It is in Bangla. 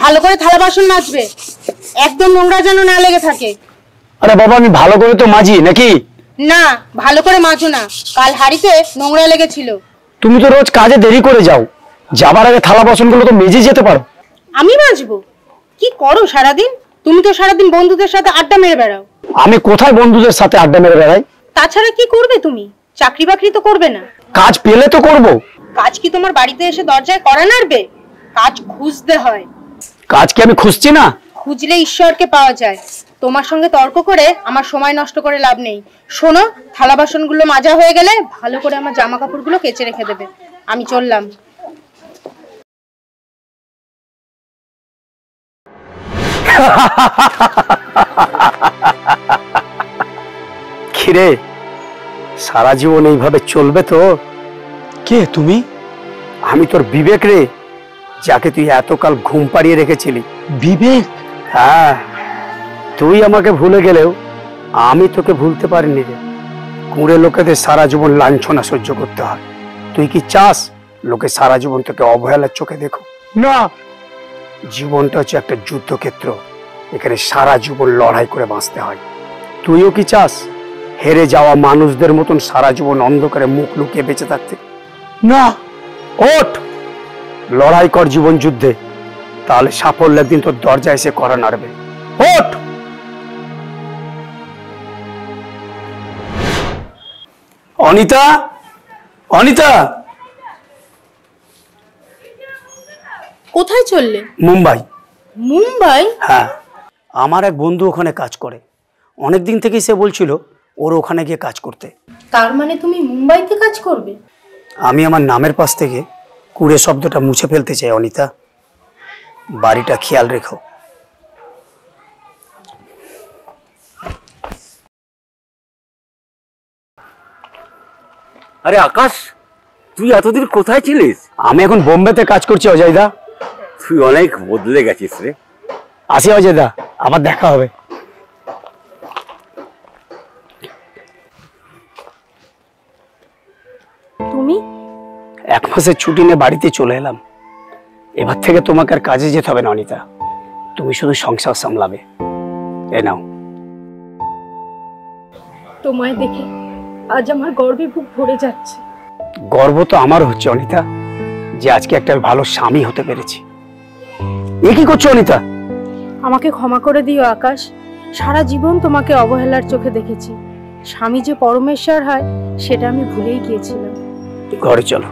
ভালো করে থালা বাসন মাজবে, একদম নোংরা যেন না লেগে থাকে। আরে বাবা আমি ভালো করে তো মাজি নাকি? না, ভালো করে মাজো না, কাল হাড়িতে নোংরা লেগেছিল। তুমি তো রোজ কাজে দেরি করে যাও, যাবার আগে থালা বাসনগুলো তো মেজে যেতে পারো। আমি মাজবো? কি করো সারাদিন? তুমি তো সারাদিন বন্ধুদের সাথে আড্ডা মেরে বেড়াও। আমি কোথায় বন্ধুদের সাথে আড্ডা মেরে বেড়াই? তাছাড়া কি করবে তুমি? চাকরি বাকরি তো করবে না। কাজ পেলে তো করব। কাজ কি তোমার বাড়িতে এসে দরজায় কড়া নাড়বে? কাজ খুঁজতে হয়। কাজ কি আমি খুঁজছি না? খুঁজলে ঈশ্বরকে পাওয়া যায়। তোমার সঙ্গে তর্ক করে আমার সময় নষ্ট করে লাভ নেই। শোনো, থালা বাসনগুলো মাজা হয়ে গেলে ভালো করে আমার জামা কাপড়গুলো কেচে রেখে দেবে। আমি চললাম। খিরে, সারা জীবন এইভাবে চলবে তো? কে তুমি? আমি তোর বিবেক রে, যাকে তুই এতকাল ঘুম পাড়িয়ে রেখেছিলি। বিবেক? হ্যাঁ, তুই আমাকে ভুলে গেলেও আমি তোকে ভুলতে পারিনি রে। কুঁড়ে লোকেদের সারা জীবন লাঞ্ছনা সহ্য করতে হয়। তুই কি চাস লোকে সারা জীবন তোকে অবহেলার চোখে দেখো? না, জীবনটা হচ্ছে একটা যুদ্ধক্ষেত্র, এখানে সারা জীবন লড়াই করে বাঁচতে হয়। তুইও কি চাস হেরে যাওয়া মানুষদের মতন সারা জীবন অন্ধকারে মুখ লুকিয়ে বেঁচে থাকতে? না, ওঠ, লড়াই কর জীবন যুদ্ধে, তাহলে সাফল্যের দিন তোর দরজা এসে কড়া নাড়বে। ওঠ। অনিতা, অনিতা। কোথায় চললে? মুম্বাই। মুম্বাই? হ্যাঁ, আমার এক বন্ধু ওখানে কাজ করে, অনেকদিন থেকেই সে বলছিল ওর ওখানে গিয়ে কাজ করতে। তার মানে তুমি মুম্বাইতে কাজ করবে? আমি আমার নামের পাশ থেকে কুড়ে শব্দটা মুছে ফেলতে চাই অনিতা। বাড়িটা খেয়াল রেখো। আরে আকাশ, তুই এতদিন কোথায় ছিলিস? আমি এখন বোম্বেতে কাজ করছি অজয়দা। তুই অনেক বদলে গেছিস রে। আসি অজয়দা, আবার দেখা হবে। তুমি? 1 মাসের ছুটি নিয়ে বাড়িতে চলে এলাম। এবার থেকে তোমাকে আর কাজে যেতে হবে না অনিতা, তুমি শুধু সংসার সামলাবে। এ নাও। তোমায় দেখে আজ আমার গর্বে বুক ভরে যাচ্ছে। গর্ব তো আমার হচ্ছে অনিতা, যে আজকে একটা ভালো স্বামী হতে পেরেছি। এ কি করছো অনিতা? আমাকে ক্ষমা করে দিও আকাশ, সারা জীবন তোমাকে অবহেলার চোখে দেখেছি। স্বামী যে পরমেশ্বর হয় সেটা আমি ভুলেই গিয়েছিলাম। ঘরে চলো।